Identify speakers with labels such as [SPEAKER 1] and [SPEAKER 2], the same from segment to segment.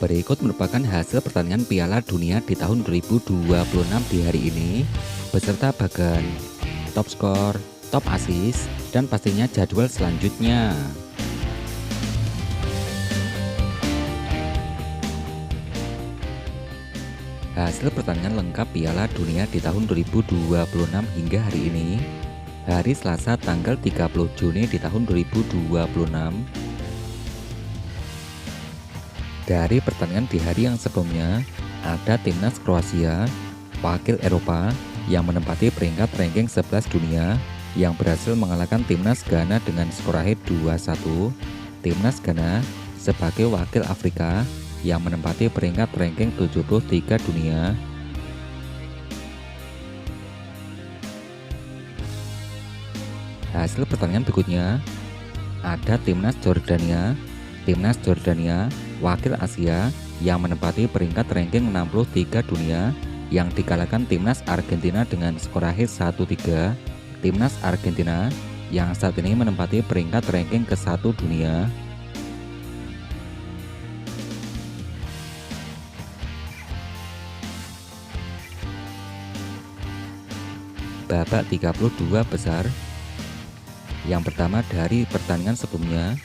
[SPEAKER 1] Berikut merupakan hasil pertandingan Piala Dunia di tahun 2026 di hari ini, beserta bagan top skor, top assist, dan pastinya jadwal selanjutnya. Hasil pertandingan lengkap Piala Dunia di tahun 2026 hingga hari ini, hari Selasa tanggal 30 Juni di tahun 2026. Dari pertandingan di hari yang sebelumnya, ada timnas Kroasia, wakil Eropa, yang menempati peringkat ranking 11 dunia, yang berhasil mengalahkan timnas Ghana dengan skor akhir 2-1. Timnas Ghana sebagai wakil Afrika, yang menempati peringkat ranking 73 dunia. Hasil pertandingan berikutnya, ada timnas Jordania. Timnas Jordania, wakil Asia, yang menempati peringkat ranking 63 dunia, yang dikalahkan timnas Argentina dengan skor akhir 1-3. Timnas Argentina yang saat ini menempati peringkat ranking ke-1 dunia. Babak 32 besar. Yang pertama dari pertandingan sebelumnya,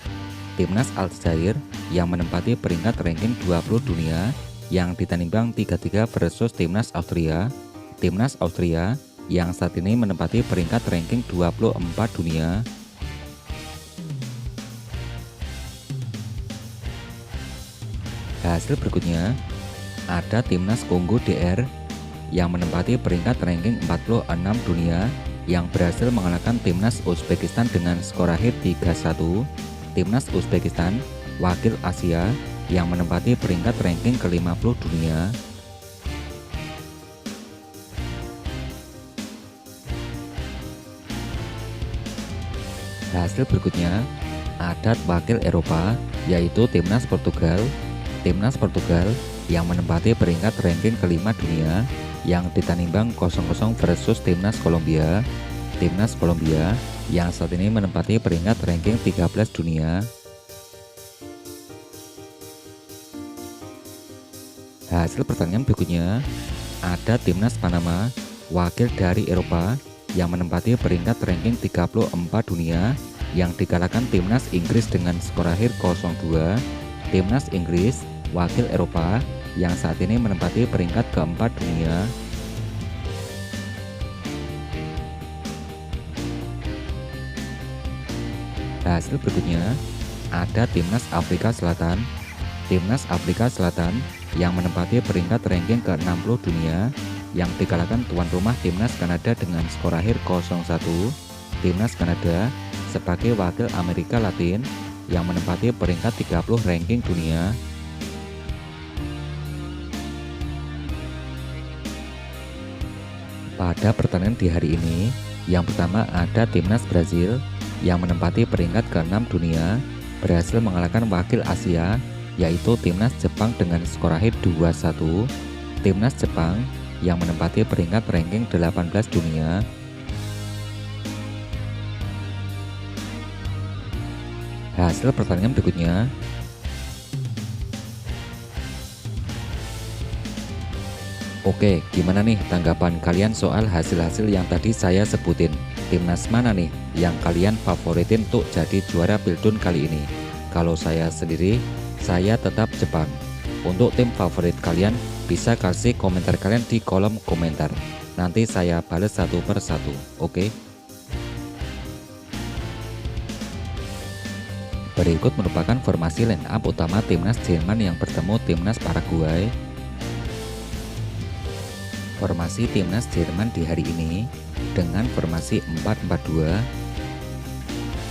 [SPEAKER 1] timnas Aljazair yang menempati peringkat ranking 20 dunia, yang ditandingkan 3-3 versus timnas Austria. Timnas Austria yang saat ini menempati peringkat ranking 24 dunia. Hasil berikutnya, ada timnas Kongo DR yang menempati peringkat ranking 46 dunia, yang berhasil mengalahkan timnas Uzbekistan dengan skor akhir 3-1. Timnas Uzbekistan, wakil Asia, yang menempati peringkat ranking ke-50 dunia. Hasil berikutnya, ada wakil Eropa, yaitu timnas Portugal. Timnas Portugal yang menempati peringkat ranking ke-5 dunia, yang ditandingkan 0-0 versus timnas Kolombia. Timnas Kolombia yang saat ini menempati peringkat ranking 13 dunia. Hasil pertandingan berikutnya, ada timnas Panama, wakil dari Eropa, yang menempati peringkat ranking 34 dunia, yang dikalahkan timnas Inggris dengan skor akhir 0-2. Timnas Inggris, wakil Eropa, yang saat ini menempati peringkat keempat dunia. Hasil berikutnya, ada timnas Afrika Selatan. Timnas Afrika Selatan yang menempati peringkat ranking ke-60 dunia, yang dikalahkan tuan rumah timnas Kanada dengan skor akhir 0-1. Timnas Kanada sebagai wakil Amerika Latin yang menempati peringkat 30 ranking dunia. Pada pertandingan di hari ini, yang pertama ada timnas Brazil yang menempati peringkat ke-6 dunia, berhasil mengalahkan wakil Asia, yaitu timnas Jepang dengan skor akhir 2-1. Timnas Jepang yang menempati peringkat ranking 18 dunia. Hasil pertandingan berikutnya, oke, gimana nih tanggapan kalian soal hasil-hasil yang tadi saya sebutin? Timnas mana nih yang kalian favoritin untuk jadi juara Pildun kali ini? Kalau saya sendiri, saya tetap Jepang. Untuk tim favorit kalian, bisa kasih komentar kalian di kolom komentar. Nanti saya balas satu per satu, oke? Berikut merupakan formasi line up utama timnas Jerman yang bertemu timnas Paraguay. Formasi timnas Jerman di hari ini dengan formasi 4-4-2.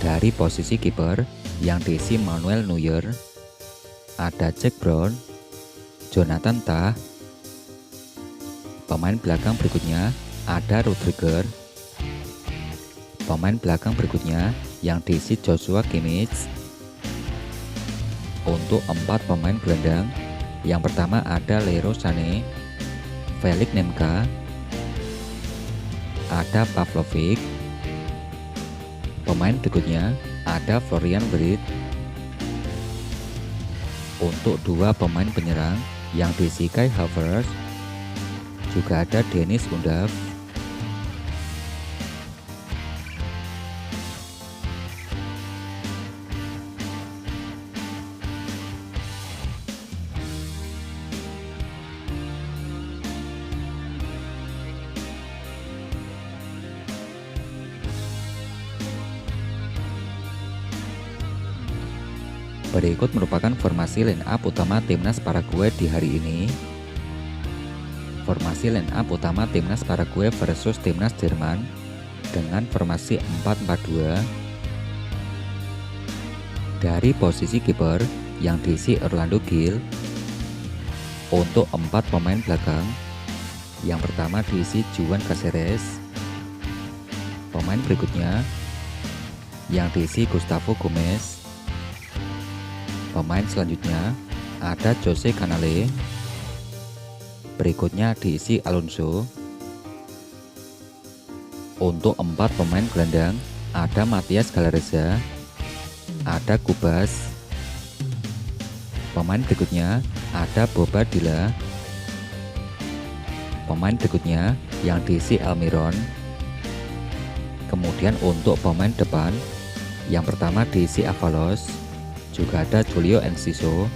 [SPEAKER 1] Dari posisi kiper yang diisi Manuel Neuer, ada Jack Brown, Jonathan Tah. Pemain belakang berikutnya ada Rudiger. Pemain belakang berikutnya yang diisi Joshua Kimmich. Untuk 4 pemain gelandang, yang pertama ada Leroy Sané, Felix Nemka, ada Pavlovic. Pemain berikutnya ada Florian Wirtz. Untuk dua pemain penyerang yang diisi Kai Havertz, juga ada Dennis Undav, Berikut merupakan formasi line up utama timnas Paraguay di hari ini. Formasi line up utama timnas Paraguay versus timnas Jerman dengan formasi 4-4-2. Dari posisi kiper yang diisi Orlando Gil. Untuk 4 pemain belakang, yang pertama diisi Juan Cáceres. Pemain berikutnya yang diisi Gustavo Gomez. Pemain selanjutnya ada Jose Canale. Berikutnya diisi Alonso. Untuk 4 pemain gelandang ada Matias Galarza, ada Kubas. Pemain berikutnya ada Bobadilla. Pemain berikutnya yang diisi Almiron. Kemudian untuk pemain depan, yang pertama diisi Avalos, juga ada Julio Enciso.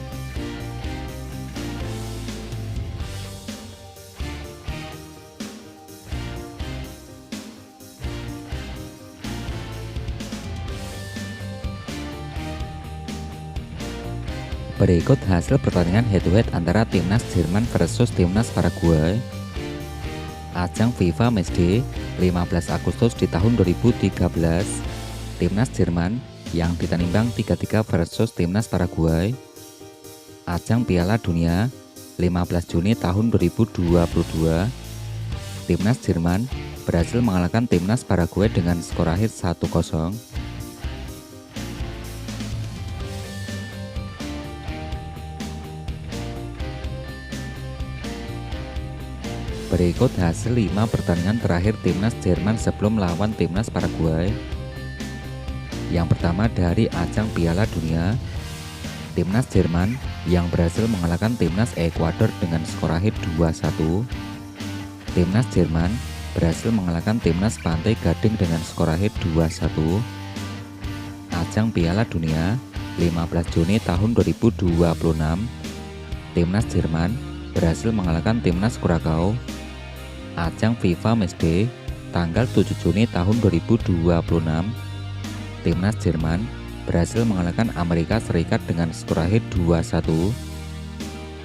[SPEAKER 1] Berikut hasil pertandingan head-to-head antara timnas Jerman versus timnas Paraguay. Ajang FIFA Matchday 15 Agustus di tahun 2013. Timnas Jerman yang ditanimbang 3-3 versus timnas Paraguay. Ajang Piala Dunia 15 Juni tahun 2022. Timnas Jerman berhasil mengalahkan timnas Paraguay dengan skor akhir 1-0. Berikut hasil 5 pertandingan terakhir timnas Jerman sebelum melawan timnas Paraguay. Yang pertama dari ajang Piala Dunia, timnas Jerman yang berhasil mengalahkan timnas Ekuador dengan skor akhir 2-1. Timnas Jerman berhasil mengalahkan timnas Pantai Gading dengan skor akhir 2-1. Ajang Piala Dunia 15 Juni tahun 2026, timnas Jerman berhasil mengalahkan timnas Kurakau. Ajang FIFA Matchday tanggal 7 Juni tahun 2026, timnas Jerman berhasil mengalahkan Amerika Serikat dengan skor akhir 2-1.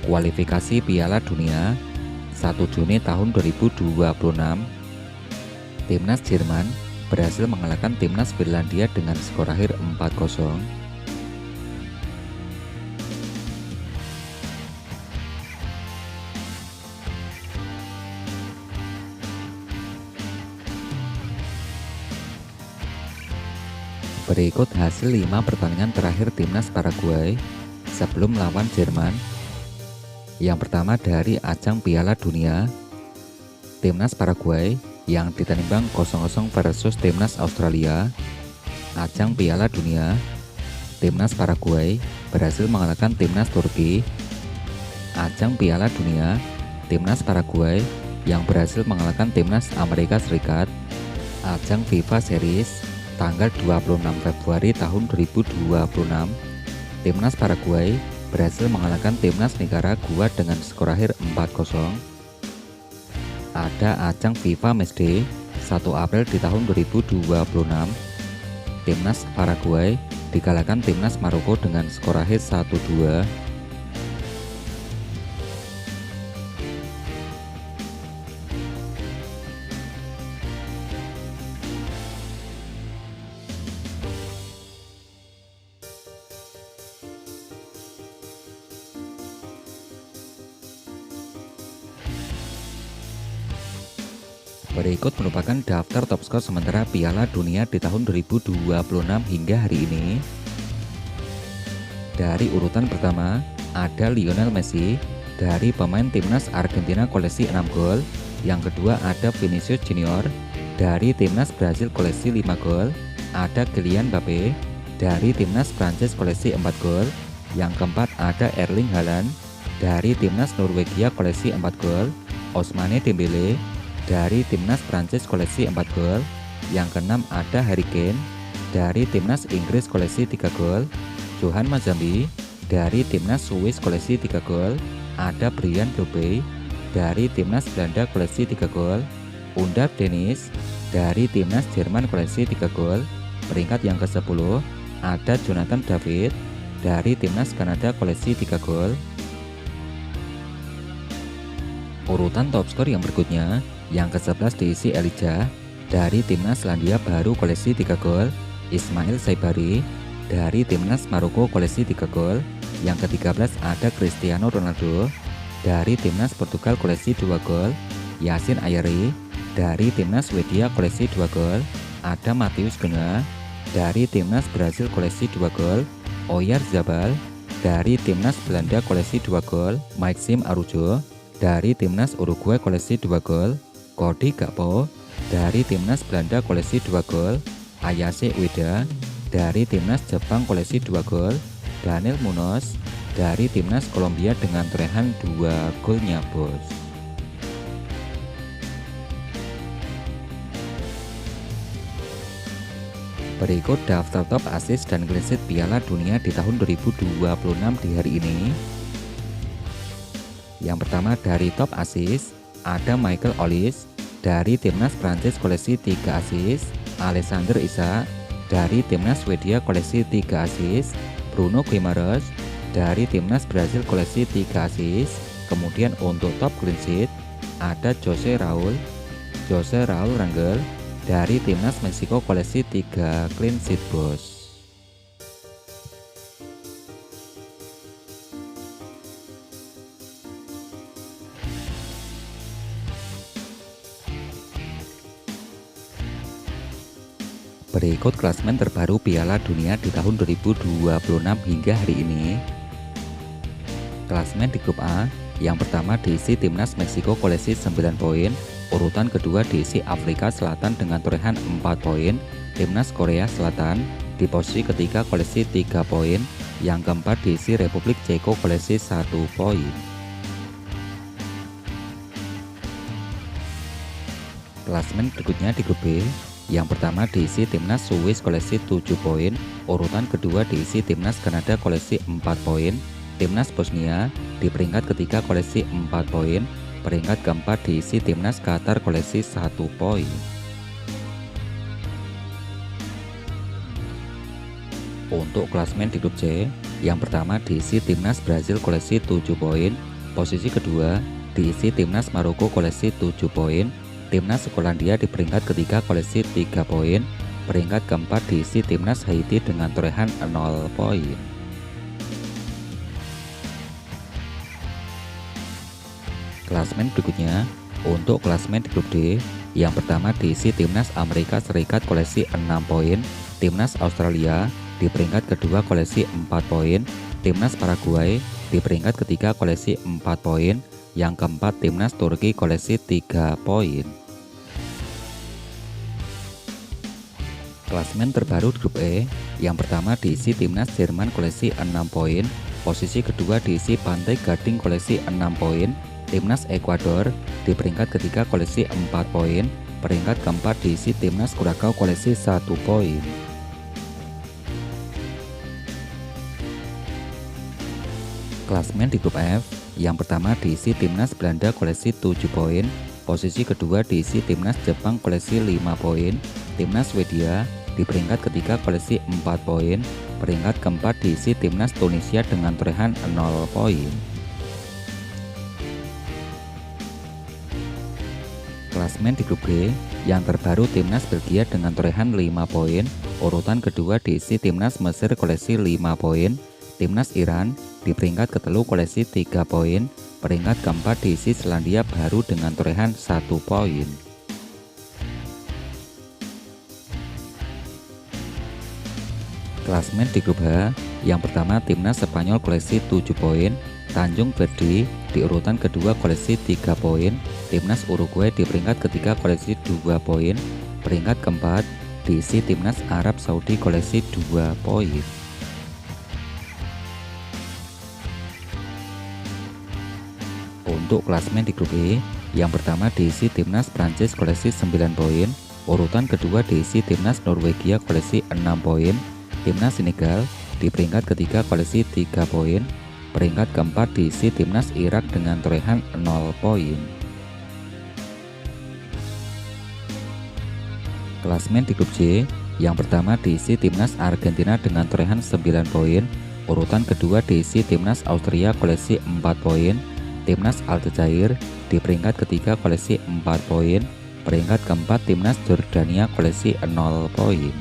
[SPEAKER 1] Kualifikasi Piala Dunia 1 Juni tahun 2026, timnas Jerman berhasil mengalahkan timnas Finlandia dengan skor akhir 4-0. Berikut hasil 5 pertandingan terakhir timnas Paraguay sebelum melawan Jerman. Yang pertama dari ajang Piala Dunia, timnas Paraguay yang ditanimbang 0-0 versus timnas Australia. Ajang Piala Dunia, timnas Paraguay berhasil mengalahkan timnas Turki. Ajang Piala Dunia, timnas Paraguay yang berhasil mengalahkan timnas Amerika Serikat. Ajang FIFA Series tanggal 26 Februari tahun 2026, timnas Paraguay berhasil mengalahkan timnas Nicaragua dengan skor akhir 4-0. Ada ajang FIFA Matchday 1 April di tahun 2026, timnas Paraguay dikalahkan timnas Maroko dengan skor akhir 1-2. Berikut merupakan daftar top skor sementara Piala Dunia di tahun 2026 hingga hari ini. Dari urutan pertama, ada Lionel Messi dari pemain timnas Argentina koleksi 6 gol. Yang kedua ada Vinicius Junior dari timnas Brasil koleksi 5 gol. Ada Kylian Mbappe dari timnas Prancis koleksi 4 gol. Yang keempat ada Erling Haaland dari timnas Norwegia koleksi 4 gol. Ousmane Dembele dari timnas Prancis koleksi 4 gol. Yang keenam ada Harry Kane dari timnas Inggris koleksi 3 gol. Johan Mazambi dari timnas Swiss koleksi 3 gol. Ada Brian Brobby dari timnas Belanda koleksi 3 gol. Undaf Dennis dari timnas Jerman koleksi 3 gol. Peringkat yang ke-10 ada Jonathan David dari timnas Kanada koleksi 3 gol. Urutan top skor yang berikutnya, yang ke-11 diisi Elijah dari timnas Selandia Baru koleksi 3 gol. Ismail Saibari dari timnas Maroko koleksi 3 gol. Yang ke-13 ada Cristiano Ronaldo dari timnas Portugal koleksi 2 gol. Yasin Ayari dari timnas Swedia koleksi 2 gol. Ada Matheus Cunha dari timnas Brasil koleksi 2 gol. Oyarzabal dari timnas Belanda koleksi 2 gol. Maxime Arujo dari timnas Uruguay koleksi 2 gol. Cody Gakpo dari timnas Belanda koleksi 2 gol. Ayase Ueda dari timnas Jepang koleksi 2 gol. Daniel Munoz dari timnas Kolombia dengan torehan 2 golnya bos. Berikut daftar top assist dan clean sheet Piala Dunia di tahun 2026 di hari ini. Yang pertama dari top assist ada Michael Olise dari timnas Prancis koleksi 3 assist. Alexander Isak dari timnas Swedia koleksi 3 assist. Bruno Guimaraes dari timnas Brasil koleksi 3 assist. Kemudian untuk top clean sheet ada Jose Raul Rangel dari timnas Meksiko koleksi 3 clean sheet bos. Berikut klasemen terbaru Piala Dunia di tahun 2026 hingga hari ini. Klasemen di grup A, yang pertama diisi timnas Meksiko koleksi 9 poin. Urutan kedua diisi Afrika Selatan dengan torehan 4 poin. Timnas Korea Selatan di posisi ketiga koleksi 3 poin. Yang keempat diisi Republik Ceko koleksi 1 poin. Klasemen berikutnya di grup B, yang pertama diisi timnas Swiss koleksi 7 poin. Urutan kedua diisi timnas Kanada koleksi 4 poin. Timnas Bosnia di peringkat ketiga koleksi 4 poin. Peringkat keempat diisi timnas Qatar koleksi 1 poin. Untuk klasemen di grup C, yang pertama diisi timnas Brazil koleksi 7 poin. Posisi kedua diisi timnas Maroko koleksi 7 poin. Timnas Skotlandia di peringkat ketiga koleksi 3 poin. Peringkat keempat diisi timnas Haiti dengan torehan 0 poin. Klasemen berikutnya, untuk klasemen di grup D, yang pertama diisi timnas Amerika Serikat koleksi 6 poin. Timnas Australia di peringkat kedua koleksi 4 poin. Timnas Paraguay di peringkat ketiga koleksi 4 poin. Yang keempat timnas Turki koleksi 3 poin. Klasemen terbaru di grup E, yang pertama diisi timnas Jerman koleksi 6 poin. Posisi kedua diisi Pantai Gading koleksi 6 poin. Timnas Ekuador di peringkat ketiga koleksi 4 poin. Peringkat keempat diisi timnas Kurakau koleksi 1 poin. Klasemen di grup F, yang pertama diisi timnas Belanda koleksi 7 poin. Posisi kedua diisi timnas Jepang koleksi 5 poin. Timnas Swedia di peringkat ketiga koleksi 4 poin. Peringkat keempat diisi timnas Tunisia dengan torehan 0 poin. Klasemen di grup G, yang terbaru timnas Belgia dengan torehan 5 poin. Urutan kedua diisi timnas Mesir koleksi 5 poin. Timnas Iran di peringkat ketelu koleksi 3 poin. Peringkat keempat diisi Selandia Baru dengan torehan 1 poin. Klasemen di grup H, yang pertama timnas Spanyol koleksi 7 poin. Tanjung Verdi di urutan kedua koleksi 3 poin. Timnas Uruguay di peringkat ketiga koleksi 2 poin. Peringkat keempat diisi timnas Arab Saudi koleksi 2 poin. Untuk klasemen di grup E, yang pertama diisi timnas Prancis koleksi 9 poin, urutan kedua diisi timnas Norwegia koleksi 6 poin, timnas Senegal di peringkat ketiga koleksi 3 poin, peringkat keempat diisi timnas Irak dengan torehan 0 poin. Klasemen di grup C, yang pertama diisi timnas Argentina dengan torehan 9 poin, urutan kedua diisi timnas Austria koleksi 4 poin, timnas Aljazair di peringkat ketiga koleksi 4 poin, peringkat keempat timnas Jordania koleksi 0 poin.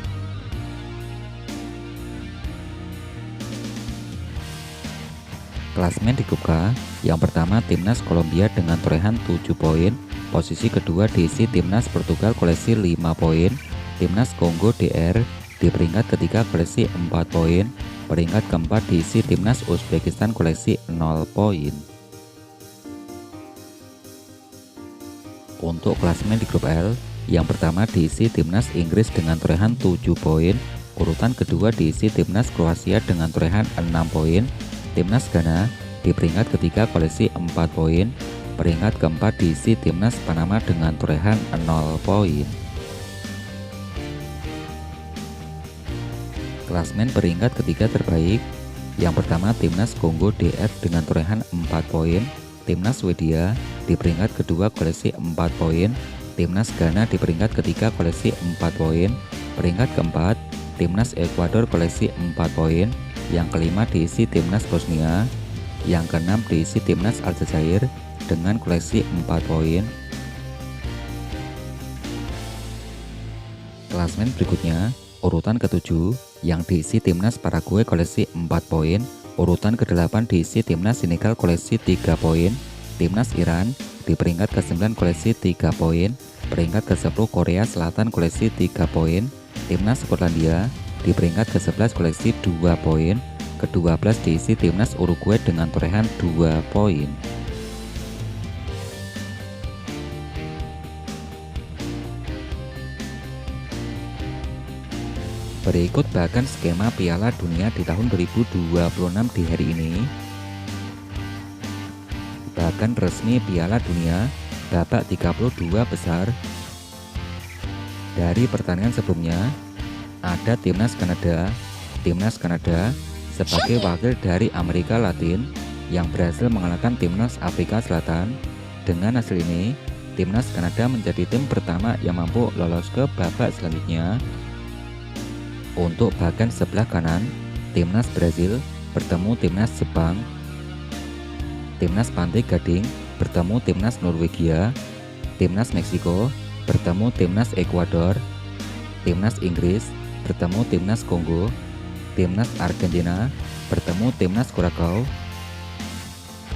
[SPEAKER 1] Klasemen di grup K, yang pertama timnas Kolombia dengan torehan 7 poin, posisi kedua diisi timnas Portugal koleksi 5 poin, timnas Kongo DR di peringkat ketiga koleksi 4 poin, peringkat keempat diisi timnas Uzbekistan koleksi 0 poin. Untuk klasemen di grup L, yang pertama diisi timnas Inggris dengan torehan 7 poin, urutan kedua diisi timnas Kroasia dengan torehan 6 poin, timnas Ghana di peringkat ketiga koleksi 4 poin, peringkat keempat diisi timnas Panama dengan torehan 0 poin. Klasemen peringkat ketiga terbaik, yang pertama timnas Kongo DF dengan torehan 4 poin, timnas Swedia di peringkat kedua koleksi 4 poin, timnas Ghana di peringkat ketiga koleksi 4 poin, peringkat keempat timnas Ekuador koleksi 4 poin, yang kelima diisi timnas Bosnia, yang keenam diisi timnas Aljazair dengan koleksi 4 poin. Klasemen berikutnya, urutan ke-7 yang diisi timnas Paraguay koleksi 4 poin, urutan ke-8 diisi timnas Senegal koleksi 3 poin, timnas Iran di peringkat ke-9 koleksi 3 poin, peringkat ke-10 Korea Selatan koleksi 3 poin, timnas Skotlandia di peringkat ke-11 koleksi 2 poin, ke-12 diisi timnas Uruguay dengan torehan 2 poin. Berikut bahkan skema Piala Dunia di tahun 2026 di hari ini. Bahkan resmi Piala Dunia babak 32 besar. Dari pertandingan sebelumnya, ada timnas Kanada sebagai wakil dari Amerika Latin yang berhasil mengalahkan timnas Afrika Selatan. Dengan hasil ini, timnas Kanada menjadi tim pertama yang mampu lolos ke babak selanjutnya. Untuk bagian sebelah kanan, timnas Brazil bertemu timnas Jepang, timnas Pantai Gading bertemu timnas Norwegia, timnas Meksiko bertemu timnas Ekuador, timnas Inggris bertemu timnas Kongo, timnas Argentina bertemu timnas Kurakou,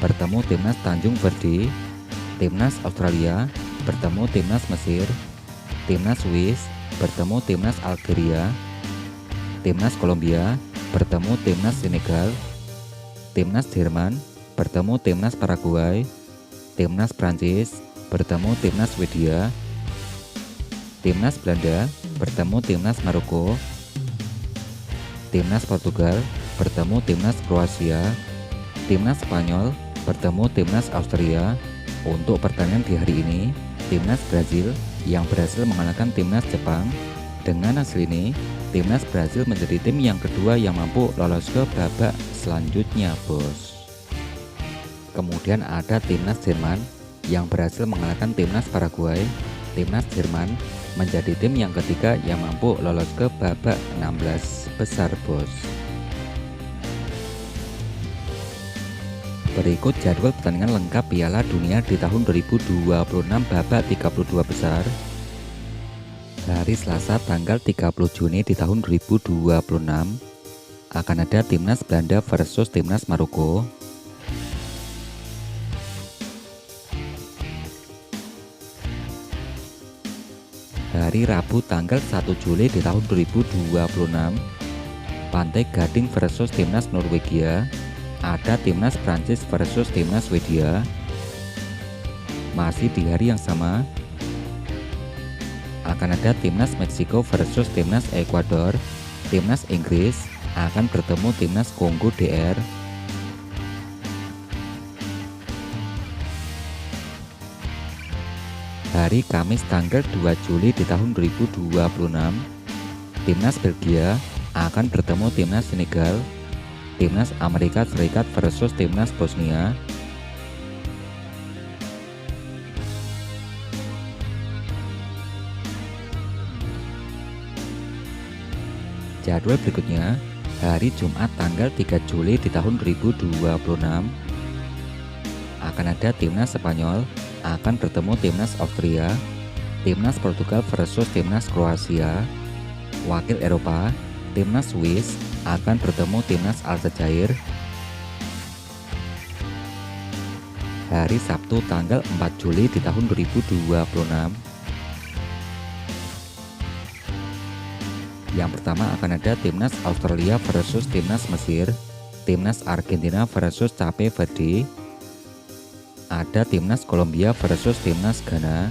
[SPEAKER 1] bertemu timnas Tanjung Verde, timnas Australia bertemu timnas Mesir, timnas Swiss bertemu timnas Algeria, timnas Kolombia bertemu timnas Senegal, timnas Jerman bertemu timnas Paraguay, timnas Prancis bertemu timnas Swedia, timnas Belanda bertemu timnas Maroko, timnas Portugal bertemu timnas Kroasia, timnas Spanyol bertemu timnas Austria. Untuk pertandingan di hari ini, timnas Brazil yang berhasil mengalahkan timnas Jepang. Dengan hasil ini, timnas Brazil menjadi tim yang kedua yang mampu lolos ke babak selanjutnya, bos. Kemudian ada timnas Jerman yang berhasil mengalahkan timnas Paraguay. Timnas Jerman menjadi tim yang ketiga yang mampu lolos ke babak 16 besar, bos. Berikut jadwal pertandingan lengkap Piala Dunia di tahun 2026 babak 32 besar. Hari Selasa tanggal 30 Juni di tahun 2026 akan ada timnas Belanda versus timnas Maroko. Hari Rabu tanggal 1 Juli di tahun 2026 Pantai Gading versus timnas Norwegia. Ada timnas Prancis versus timnas Swedia. Masih di hari yang sama akan ada timnas Meksiko versus timnas Ekuador. Timnas Inggris akan bertemu timnas Kongo DR. Hari Kamis tanggal 2 Juli di tahun 2026, Timnas Belgia akan bertemu Timnas Senegal, Timnas Amerika Serikat versus Timnas Bosnia. Jadwal berikutnya, hari Jumat tanggal 3 Juli di tahun 2026 akan ada Timnas Spanyol akan bertemu Timnas Austria, Timnas Portugal versus Timnas Kroasia, wakil Eropa, Timnas Swiss akan bertemu Timnas Aljazair. Hari Sabtu tanggal 4 Juli di tahun 2026. Yang pertama akan ada Timnas Australia versus Timnas Mesir, Timnas Argentina versus Cape Verde, ada Timnas Kolombia versus Timnas Ghana,